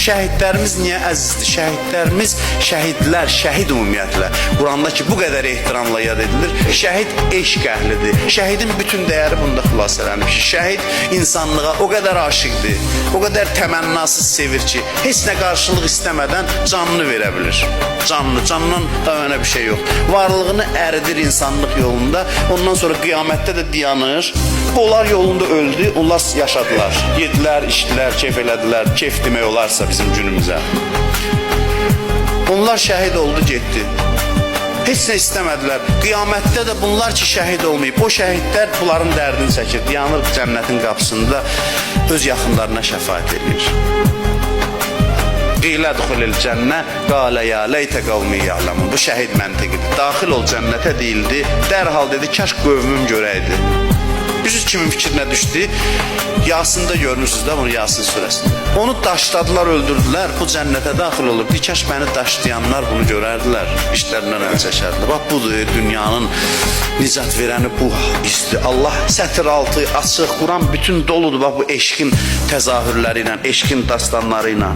Şəhidlərimiz niyə əzizdir? Şəhidlərimiz, şəhidlər, şəhid ümumiyyətlə Quranda ki, bu qədər ehtiramla yad edilir. Şəhid eşq əhlidir. Şəhidin bütün dəyəri bunda xülasələnir ki, şəhid insanlığa o qədər aşıqdır, o qədər təmənnasız sevir ki, heç nə qarşılıq istəmədən canını verə bilir. Canından da önemli bir şey yok. Varlığını əridir insanlıq yolunda. Ondan sonra qiyamətdə də dayanır. Onlar yolunda öldü, onlar yaşadılar. Yedilər, içdilər, keyf elədilər. Keyf demək olarsa bizim günümüzə. Onlar şəhid oldu, getdi. Heç nə istəmədilər. Qiyamətdə də bunlar ki, şəhid olmayıb. O şəhidlər bunların dərdini çəkir. Dayanır cənnətin qapısında öz yaxınlarına şəfaət edir. Qilə duxulil cənnə, qalə ya leytə qavmi ya'lamun. Bu şəhid məntiqidir. Daxil ol cənnətə deyildi. Dərhal dedi, kaş qövmüm görəydi. Üzüz kimin fikrinə düşdü? Yasında görmürsünüz də bunu, Yasin surəsində. Onu daşladılar, öldürdülər. Bu cənnətə daxil olur. Kaş məni daşlayanlar bunu görərdilər. İşlərindən əl çəkərdilər. Bax, budur dünyanın nicat verəni bu isti. Allah sətir altı açıq, Quran bütün doludur. Bax, bu eşqin təzahürləri ilə, eşqin dastanları ilə.